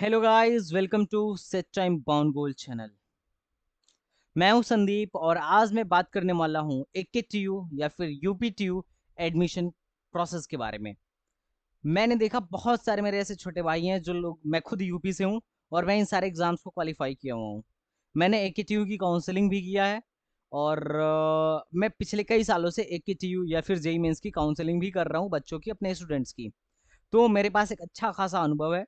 Hello guys, welcome to set time bound goal channel. मैं हूं संदीप और आज मैं बात करने वाला हूं एकेटीयू या फिर यूपीटीयू एडमिशन प्रोसेस के बारे में। मैंने देखा बहुत सारे मेरे ऐसे छोटे भाई हैं जो लोग, मैं खुद यूपी से हूं और मैं इन सारे एग्जाम्स को क्वालिफाई किया हुआ हूं। मैंने एकेटीयू की काउंसलिंग भी किया है और मैं पिछले कई सालों से एकेटीयू या फिर जेई मेंस की काउंसलिंग भी कर रहा हूं बच्चों की, अपने स्टूडेंट्स की। तो मेरे पास एक अच्छा खासा अनुभव है।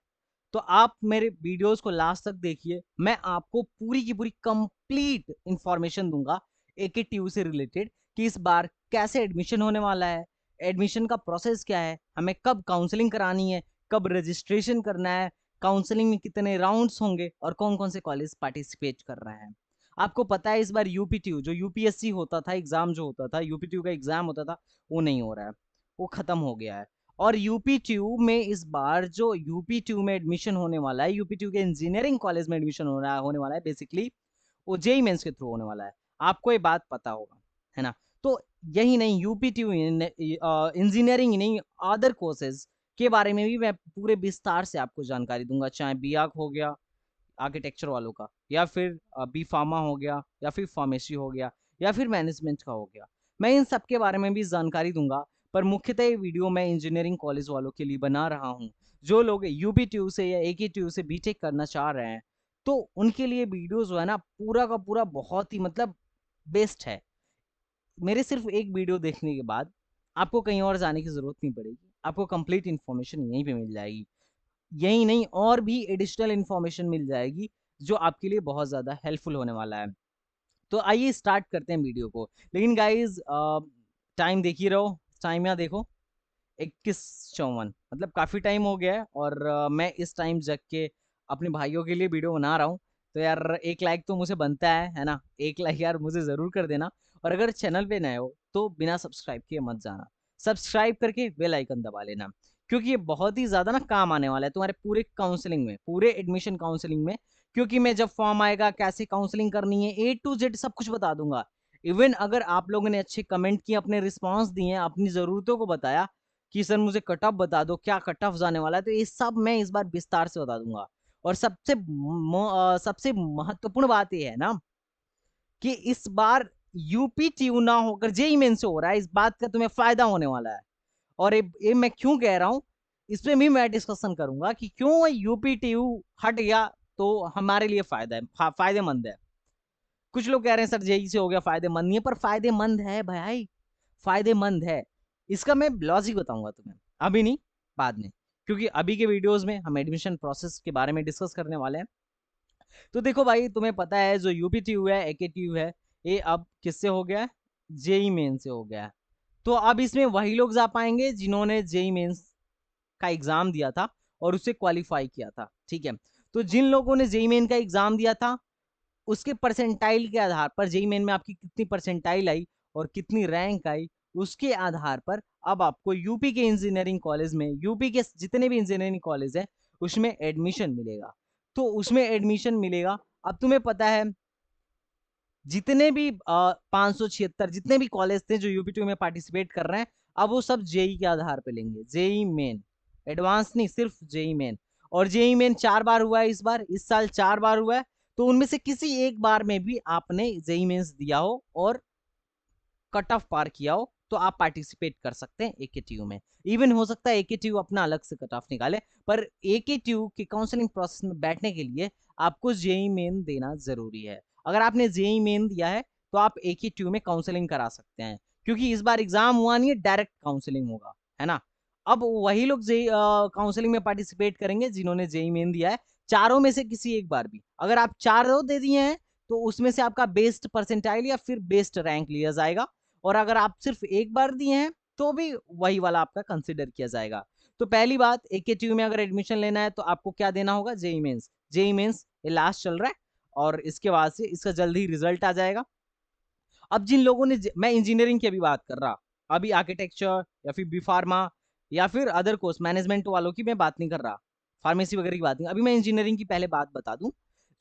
तो आप मेरे वीडियोस को लास्ट तक देखिए, मैं आपको पूरी की पूरी कंप्लीट इंफॉर्मेशन दूंगा एकेटीयू से रिलेटेड कि इस बार कैसे एडमिशन होने वाला है, एडमिशन का प्रोसेस क्या है, हमें कब काउंसलिंग करानी है, कब रजिस्ट्रेशन करना है, काउंसलिंग में कितने राउंड्स होंगे और कौन कौन से कॉलेज पार्टिसिपेट कर रहे हैं। आपको पता है इस बार यूपीटीयू जो यूपीएससी होता था, एग्जाम जो होता था, यूपीटीयू का एग्जाम होता था, वो नहीं हो रहा है, वो खत्म हो गया है। और यूपीटीयू में इस बार जो यूपीटीयू में एडमिशन होने वाला है, यूपीटीयू के इंजीनियरिंग कॉलेज में एडमिशन होने वाला है, बेसिकली वो जेई मेंस के थ्रू होने वाला है। आपको ये बात पता होगा, है ना? तो यही नहीं, यूपीटीयू इंजीनियरिंग ही नहीं, अदर कोर्सेज के बारे में भी मैं पूरे विस्तार से आपको जानकारी दूंगा, चाहे बीआक हो गया आर्किटेक्चर वालों का, या फिर बी फार्मा हो गया, या फिर फार्मेसी हो गया, या फिर मैनेजमेंट का हो गया। मैं इन सब के बारे में भी जानकारी दूंगा। पर मुख्यतः ये वीडियो मैं इंजीनियरिंग कॉलेज वालों के लिए बना रहा हूँ, जो लोग यूपीटीयू से या एकेटीयू से बीटेक करना चाह रहे हैं। तो उनके लिए वीडियो जो है ना, पूरा का पूरा बहुत ही मतलब बेस्ट है। मेरे सिर्फ एक वीडियो देखने के बाद आपको कहीं और जाने की जरूरत नहीं पड़ेगी, आपको कंप्लीट इन्फॉर्मेशन यहीं पे मिल जाएगी। यही नहीं, और भी एडिशनल इन्फॉर्मेशन मिल जाएगी जो आपके लिए बहुत ज़्यादा हेल्पफुल होने वाला है। तो आइए स्टार्ट करते हैं वीडियो को। लेकिन गाइज, टाइम देख ही रहो, टाइम यहाँ देखो, 21:54, मतलब काफ़ी टाइम हो गया है। और मैं इस टाइम जग के अपने भाइयों के लिए वीडियो बना रहा हूँ। तो यार एक लाइक तो मुझे बनता है ना? एक लाइक यार मुझे ज़रूर कर देना। और अगर चैनल पे नए हो तो बिना सब्सक्राइब किए मत जाना, सब्सक्राइब करके बेल आइकन दबा लेना, क्योंकि ये बहुत ही ज़्यादा ना काम आने वाला है तुम्हारे पूरे काउंसलिंग में, पूरे एडमिशन काउंसलिंग में। क्योंकि मैं जब फॉर्म आएगा, कैसे काउंसलिंग करनी है, A to Z सब कुछ बता दूंगा। इवन अगर आप लोगों ने अच्छे कमेंट किए, अपने रिस्पॉन्स दिए, अपनी ज़रूरतों को बताया कि सर मुझे कट ऑफ बता दो, क्या कट ऑफ जाने वाला है, तो ये सब मैं इस बार विस्तार से बता दूंगा। और सबसे महत्वपूर्ण बात ये है ना कि इस बार यूपीटीयू ना होकर जेई मेन से हो रहा है, इस बात का तुम्हें फायदा होने वाला है। और ये मैं क्यों कह रहा हूं, इस पे भी मैं डिस्कशन करूंगा कि क्यों यूपीटीयू हट गया तो हमारे लिए फायदेमंद है। कुछ लोग कह रहे हैं सर जेई से हो गया फायदेमंद नहीं है, पर फायदेमंद है भाई, फायदेमंद है। इसका मैं लॉजिक बताऊंगा तुम्हें, अभी नहीं, बाद में। क्योंकि अभी के वीडियोस में हम एडमिशन प्रोसेस के बारे में डिस्कस करने वाले हैं। तो देखो भाई, तुम्हें पता है जो यूपीटीयू है, एकेटीयू है, ये अब किससे हो गया है? जेई मेन से हो गया है। तो अब इसमें वही लोग जा पाएंगे जिन्होंने जेई मेंस का एग्जाम दिया था और उसे क्वालिफाई किया था, ठीक है? तो जिन लोगों ने जेई मेन का एग्जाम दिया था, उसके परसेंटाइल के आधार पर, जेई मेन में आपकी कितनी परसेंटाइल आई और कितनी रैंक आई, उसके आधार पर अब आपको यूपी के इंजीनियरिंग कॉलेज में, यूपी के जितने भी इंजीनियरिंग कॉलेज है उसमें एडमिशन मिलेगा। तो उसमें एडमिशन मिलेगा। अब तुम्हें पता है जितने भी 576 जितने भी कॉलेज थे जो यूपीटी में पार्टिसिपेट कर रहे हैं, अब वो सब जेई के आधार पे लेंगे, जेई मेन, एडवांस नहीं, सिर्फ जेई मेन। और जेई मेन 4 बार हुआ है, इस साल 4 बार हुआ है। तो उनमें से किसी एक बार में भी आपने जेई मेंस दिया हो और कट ऑफ पार किया हो, तो आप पार्टिसिपेट कर सकते हैं एकेटीयू में। इवन हो सकता है एकेटीयू अपना अलग से कट ऑफ निकाले, पर एकेटीयू के काउंसलिंग प्रोसेस में बैठने के लिए आपको जेई मेन देना जरूरी है। अगर आपने जेई मेन दिया है तो आप एकेटीयू में काउंसलिंग करा सकते हैं, क्योंकि इस बार एग्जाम हुआ नहीं है, डायरेक्ट काउंसलिंग होगा, है ना? अब वही लोग जेई काउंसलिंग में पार्टिसिपेट करेंगे जिन्होंने जेई मेन दिया है, चारों में से किसी एक बार भी। अगर आप चारों दे दिए हैं तो उसमें से आपका बेस्ट परसेंटाइल या फिर बेस्ट रैंक लिया जाएगा। और अगर आप सिर्फ एक बार दिए हैं तो भी वही वाला आपका कंसिडर किया जाएगा। तो पहली बात, एकेटीयू में अगर एडमिशन लेना है तो आपको क्या देना होगा? JEE mains. जेई मेंस ये लास्ट चल रहा है और इसके बाद से इसका जल्द ही रिजल्ट आ जाएगा। अब जिन लोगों ने, मैं इंजीनियरिंग की अभी बात कर रहा, अभी आर्किटेक्चर या फिर बी फार्मा या फिर अदर कोर्स मैनेजमेंट वालों की मैं बात नहीं कर रहा, फार्मेसी वगैरह की बात नहीं, अभी मैं इंजीनियरिंग की पहले बात बता दूं।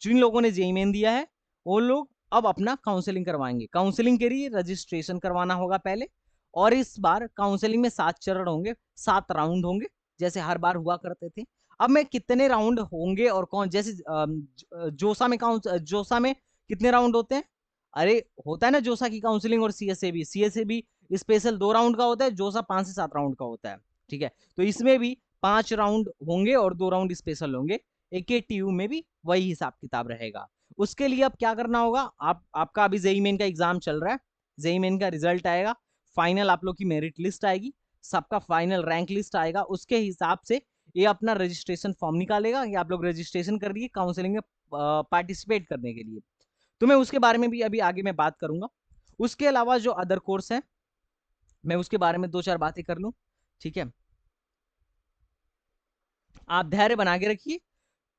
जिन लोगों ने जेई मेन दिया है वो लोग अब अपना काउंसलिंग करवाएंगे। काउंसलिंग के लिए रजिस्ट्रेशन करवाना होगा पहले। और इस बार काउंसलिंग में 7 चरण होंगे, 7 राउंड होंगे, जैसे हर बार हुआ करते थे। अब मैं कितने राउंड होंगे और कौन, जैसे जोसा में जोसा में कितने राउंड होते हैं? अरे होता है ना जोसा की काउंसलिंग और सीएसए भी स्पेशल 2 राउंड का होता है, जोसा 5 से 7 राउंड का होता है। ठीक है, तो इसमें भी 5 राउंड होंगे और 2 राउंड स्पेशल होंगे। एकेटीयू में भी वही हिसाब किताब रहेगा। उसके लिए अब क्या करना होगा, आपका अभी जेईई मेन का एग्जाम चल रहा है, जेईई मेन का रिजल्ट आएगा, फाइनल आप लोग की मेरिट लिस्ट आएगी, सबका फाइनल रैंक लिस्ट आएगा, उसके हिसाब से ये अपना रजिस्ट्रेशन फॉर्म निकालेगा कि आप लोग रजिस्ट्रेशन कर लिए काउंसलिंग में पार्टिसिपेट करने के लिए। तो मैं उसके बारे में भी अभी आगे मैं बात करूंगा। उसके अलावा जो अदर कोर्स है, मैं उसके बारे में 2-4 बातें कर लूं। ठीक है, आप धैर्य बना के रखिए,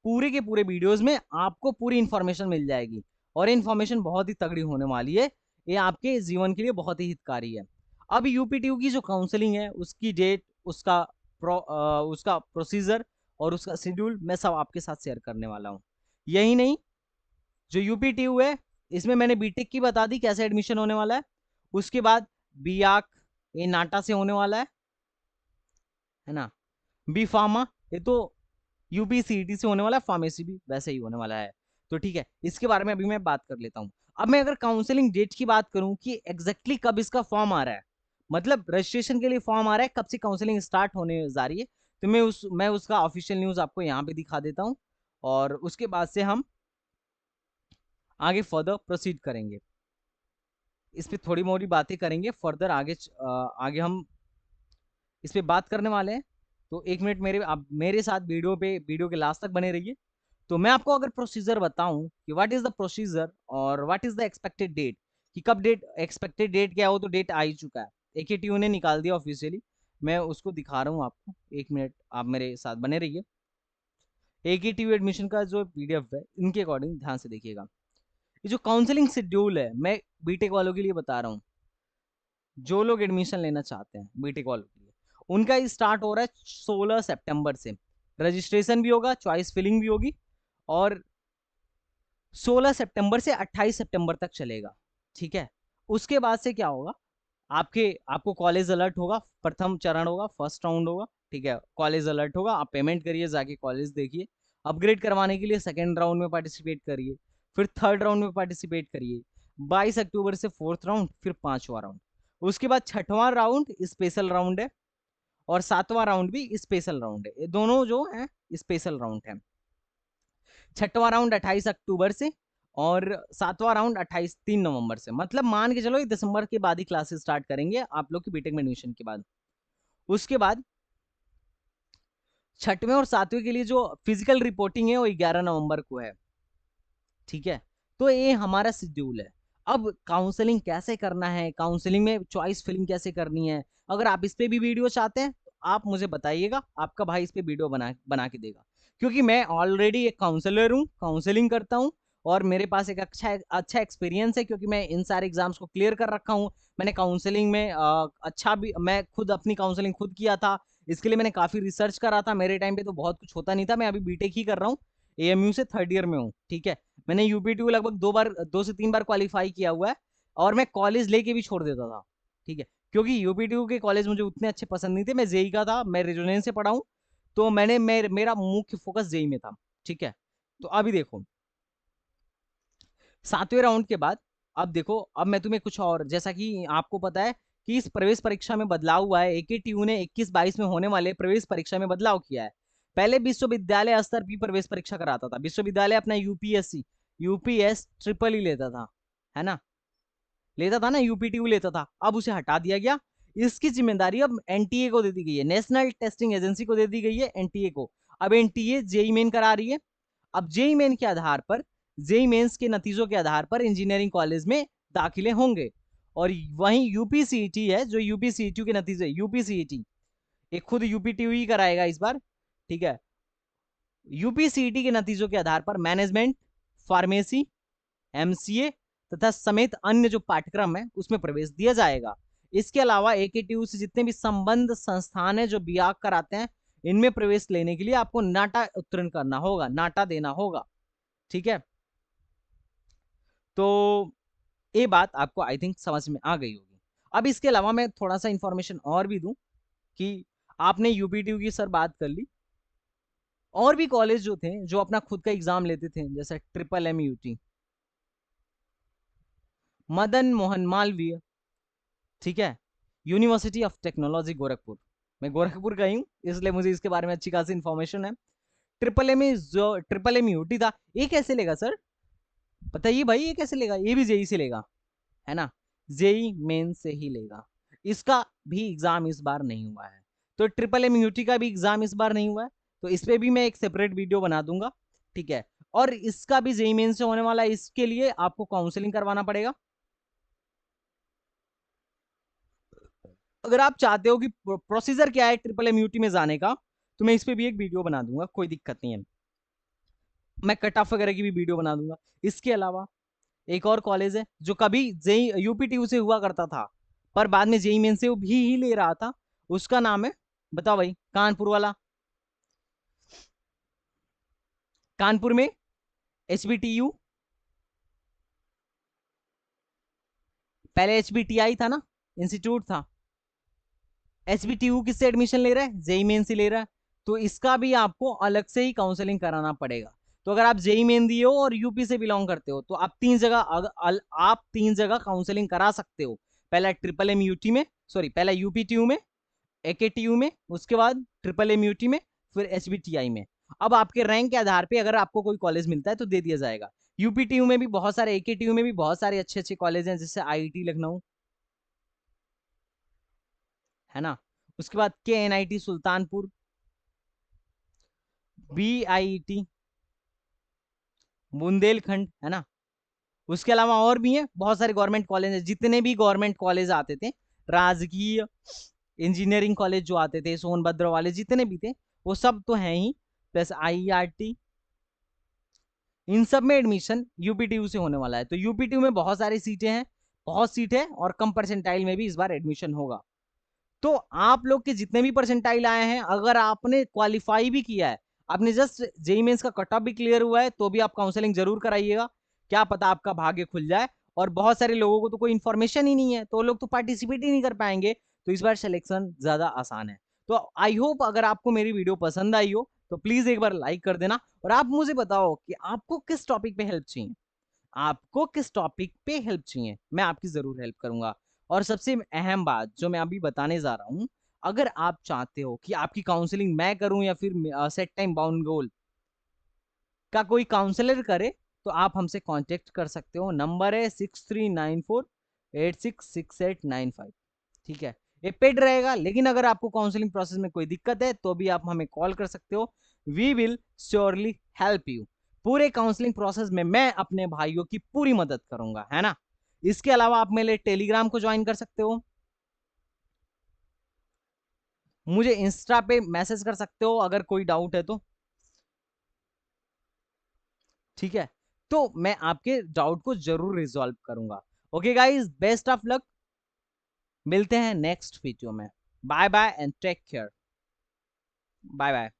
पूरे के पूरे वीडियोस में आपको पूरी इंफॉर्मेशन मिल जाएगी और इंफॉर्मेशन बहुत ही तगड़ी होने वाली है, ये आपके जीवन के लिए बहुत ही हितकारी है। अब यूपीटीयू की जो काउंसलिंग है उसकी डेट, उसका प्रोसीजर और उसका शेड्यूल मैं सब आपके साथ शेयर करने वाला हूँ। यही नहीं, जो यूपीटीयू है इसमें मैंने बीटेक की बता दी कैसे एडमिशन होने वाला है, उसके बाद बीआक ये नाटा से होने वाला है ना, बी फार्मा ये तो यूपीसीईटी से होने वाला है, फार्मेसी भी वैसे ही होने वाला है। तो ठीक है, इसके बारे में अभी मैं बात कर लेता हूँ। अब मैं अगर काउंसलिंग डेट की बात करूं कि एग्जैक्टली कब इसका फॉर्म आ रहा है, मतलब रजिस्ट्रेशन के लिए फॉर्म आ रहा है, कब से काउंसलिंग स्टार्ट होने जा रही है, तो मैं उसका ऑफिशियल न्यूज आपको यहाँ पे दिखा देता हूँ और उसके बाद से हम आगे फर्दर प्रोसीड करेंगे। इस पे थोड़ी मोड़ी बातें करेंगे फर्दर, आगे हम इस पे बात करने वाले हैं। तो 1 मिनट आप मेरे साथ वीडियो के लास्ट तक बने रहिए। तो मैं आपको अगर प्रोसीजर बताऊं कि व्हाट इज द प्रोसीजर और what is the expected date, कि कब डेट, एक्सपेक्टेड डेट क्या हो, तो डेट आ ही चुका है, एकेटीयू ने निकाल दिया ऑफिशियली। मैं उसको दिखा रहा हूँ आपको, 1 मिनट आप मेरे साथ बने रहिए। एकेटीयू एडमिशन का जो पीडीएफ है इनके अकॉर्डिंग ध्यान से देखिएगा। ये जो काउंसलिंग शेड्यूल है मैं बीटेक वालों के लिए बता रहा हूँ, जो लोग एडमिशन लेना चाहते हैं बीटेक वालों के लिए, उनका स्टार्ट हो रहा है 16 सितंबर से। रजिस्ट्रेशन भी होगा, चॉइस फिलिंग भी होगी और 16 सितंबर से 28 सितंबर तक चलेगा। ठीक है, उसके बाद से क्या होगा, आपको कॉलेज अलर्ट होगा, प्रथम चरण होगा, फर्स्ट राउंड होगा। ठीक है, कॉलेज अलर्ट होगा, आप पेमेंट करिए, जाके कॉलेज देखिए, अपग्रेड करवाने के लिए सेकेंड राउंड में पार्टिसिपेट करिए, फिर थर्ड राउंड में पार्टिसिपेट करिए, 22 अक्टूबर से फोर्थ राउंड, फिर 5वां राउंड, उसके बाद 6वां राउंड स्पेशल राउंड है और 7वां राउंड भी स्पेशल राउंड है, ये दोनों जो है स्पेशल राउंड है। 6वां राउंड 28 अक्टूबर से और 7वां राउंड 3 नवंबर से, मतलब मान के चलो दिसंबर के बाद ही क्लासेस स्टार्ट करेंगे आप लोग की बीटेक में एडमिशन के बाद। उसके बाद 6वें और 7वें के लिए जो फिजिकल रिपोर्टिंग है वो 11 नवंबर को है। ठीक है, तो ये हमारा शेड्यूल है। अब काउंसलिंग कैसे करना है, काउंसलिंग में चॉइस फिलिंग कैसे करनी है, अगर आप इस पे भी वीडियो चाहते हैं तो आप मुझे बताइएगा, आपका भाई इस पे वीडियो बना के देगा, क्योंकि मैं ऑलरेडी एक काउंसलर हूँ, काउंसलिंग करता हूँ और मेरे पास एक अच्छा एक्सपीरियंस है, क्योंकि मैं इन सारे एग्जाम्स को क्लियर कर रखा हूँ। मैंने काउंसलिंग में अच्छा भी, मैं खुद अपनी काउंसलिंग खुद किया था, इसके लिए मैंने काफी रिसर्च करा था, मेरे टाइम पे तो बहुत कुछ होता नहीं था, मैं अभी बीटेक ही कर रहा हूँ, एएमयू से थर्ड ईयर में हूँ। ठीक है, मैंने यूपीटीयू लगभग 2 से 3 बार क्वालिफाई किया हुआ है और मैं कॉलेज लेके भी छोड़ देता था। ठीक है, क्योंकि यूपीटीयू के कॉलेज मुझे उतने अच्छे पसंद नहीं थे, मैं जेई का था, मैं रेजोनेंस से पढ़ा हूँ, तो मेरा मुख्य फोकस जेई में था। ठीक है, तो अभी देखो 7वें राउंड के बाद, अब देखो, अब मैं तुम्हें कुछ और, जैसा कि आपको पता है कि इस प्रवेश परीक्षा में बदलाव हुआ है, एकेटीयू ने 21-22 में होने वाले प्रवेश परीक्षा में बदलाव किया है। पहले विश्वविद्यालय स्तर की प्रवेश परीक्षा कराता था, विश्वविद्यालय अपना यूपीएस ट्रिपल ई लेता था, है ना, लेता था ना, यूपीटीयू लेता था, अब उसे हटा दिया गया। इसकी जिम्मेदारी अब एनटीए को दे दी गई है, नेशनल टेस्टिंग एजेंसी को दे दी गई है, एनटीए को। अब एनटीए जेई मेन करा रही है। अब जेई मेन के आधार पर, जेई मेंस के नतीजों के आधार पर इंजीनियरिंग कॉलेज में दाखिले होंगे। और वहीं यूपीसीईटी है, जो यूपीसीईटी के नतीजे, यूपीसीईटी एक खुद यूपीटीयू ही कराएगा इस बार। ठीक है, यूपीसीईटी के नतीजों के आधार पर मैनेजमेंट, फार्मेसी, एमसीए तथा समेत अन्य जो पाठ्यक्रम है उसमें प्रवेश दिया जाएगा। इसके अलावा एकेटीयू से जितने भी संबंध संस्थान है जो बीआक कराते हैं, इनमें प्रवेश लेने के लिए आपको नाटा उत्तीर्ण करना होगा, नाटा देना होगा। ठीक है, तो ये बात आपको आई थिंक समझ में आ गई होगी। अब इसके अलावा मैं थोड़ा सा इंफॉर्मेशन और भी दूं कि आपने यूपीटीयू की सर बात कर ली, और भी कॉलेज जो थे जो अपना खुद का एग्जाम लेते थे, जैसे MMUT, मदन मोहन मालवीय, ठीक है, यूनिवर्सिटी ऑफ टेक्नोलॉजी गोरखपुर। मैं गोरखपुर का ही हूं, इसलिए मुझे इसके बारे में अच्छी खासी इंफॉर्मेशन है। ट्रिपल एम यूटी था, ये कैसे लेगा सर, बताइए भाई, ये कैसे लेगा, ये भी जेई से लेगा, है ना, जेई मेन से ही लेगा। इसका भी एग्जाम इस बार नहीं हुआ है, तो MMUT का भी एग्जाम इस बार नहीं हुआ है, तो इस पे भी मैं एक सेपरेट वीडियो बना दूंगा, ठीक है। और इसका भी जेई मेन से होने वाला है, इसके लिए आपको काउंसलिंग करवाना पड़ेगा। अगर आप चाहते हो कि प्रोसीजर क्या है MMUT में जाने का, तो मैं इस पे भी एक वीडियो बना दूंगा, कोई दिक्कत नहीं है, मैं कट ऑफ वगैरह की भी वीडियो बना दूंगा। इसके अलावा एक और कॉलेज है जो कभी जेई यूपीटीयू से हुआ करता था, पर बाद में जेई मेन से वो भी ही ले रहा था, उसका नाम है, बताओ भाई, कानपुर वाला, कानपुर में HBTU, पहले HBTI था ना, इंस्टीट्यूट था, HBTU किससे एडमिशन ले रहा है, जेई मेन से ले रहा है, तो इसका भी आपको अलग से ही काउंसलिंग कराना पड़ेगा। तो अगर आप जेई मेन दिए हो और यूपी से बिलोंग करते हो, तो आप तीन जगह काउंसलिंग करा सकते हो। पहला MMUT में, सॉरी, पहला यूपीटीयू में, AKTU में, उसके बाद MMUT में, फिर HBTI में। अब आपके रैंक के आधार पे अगर आपको कोई कॉलेज मिलता है तो दे दिया जाएगा। यूपीटीयू में भी बहुत सारे, AKTU में भी बहुत सारे अच्छे अच्छे कॉलेज हैं, जैसे IIT लखनऊ, है ना, उसके बाद KNIT सुल्तानपुर, BIET बुंदेलखंड, है ना, उसके अलावा और भी हैं बहुत सारे गवर्नमेंट कॉलेज हैं, जितने भी गवर्नमेंट कॉलेज आते थे, राजकीय इंजीनियरिंग कॉलेज जो आते थे, सोनभद्र वाले जितने भी थे, वो सब तो हैं ही, प्लस IRT, इन सब में एडमिशन यूपीटीयू से होने वाला है। तो यूपीटीयू में बहुत सारी सीटें हैं, बहुत सीट है, और कम परसेंटाइल में भी इस बार एडमिशन होगा। तो आप लोग के जितने भी परसेंटाइल आए हैं, अगर आपने क्वालिफाई भी किया है, आपने जस्ट जेई मेंस का कट ऑफ भी क्लियर हुआ है, तो भी आप काउंसलिंग जरूर कराइएगा, क्या पता आपका भाग्य खुल जाए। और बहुत सारे लोगों को तो कोई इन्फॉर्मेशन ही नहीं है, तो लोग तो पार्टिसिपेट ही नहीं कर पाएंगे, तो इस बार सिलेक्शन ज्यादा आसान है। तो आई होप अगर आपको मेरी वीडियो पसंद आई हो, तो प्लीज एक बार लाइक कर देना, और आप मुझे बताओ कि आपको किस टॉपिक पे हेल्प चाहिए, आपको किस टॉपिक पे हेल्प चाहिए, मैं आपकी जरूर हेल्प करूंगा। और सबसे अहम बात जो मैं अभी बताने जा रहा हूं, अगर आप चाहते हो कि आपकी काउंसलिंग मैं करूं या फिर सेट टाइम बाउंड गोल का कोई काउंसलर करे, तो आप हमसे कांटेक्ट कर सकते हो, नंबर है 6394866895, ठीक है, ये पेड रहेगा, लेकिन अगर आपको काउंसलिंग प्रोसेस में कोई दिक्कत है तो भी आप हमें कॉल कर सकते हो, we will surely help you. पूरे काउंसलिंग प्रोसेस में मैं अपने भाइयों की पूरी मदद करूंगा, है ना। इसके अलावा आप मेरे टेलीग्राम को ज्वाइन कर सकते हो, मुझे इंस्टा पे मैसेज कर सकते हो अगर कोई डाउट है तो, ठीक है, तो मैं आपके डाउट को जरूर रिजॉल्व करूंगा। Okay guys, best of luck, मिलते हैं नेक्स्ट वीडियो में, bye bye and take care, bye bye.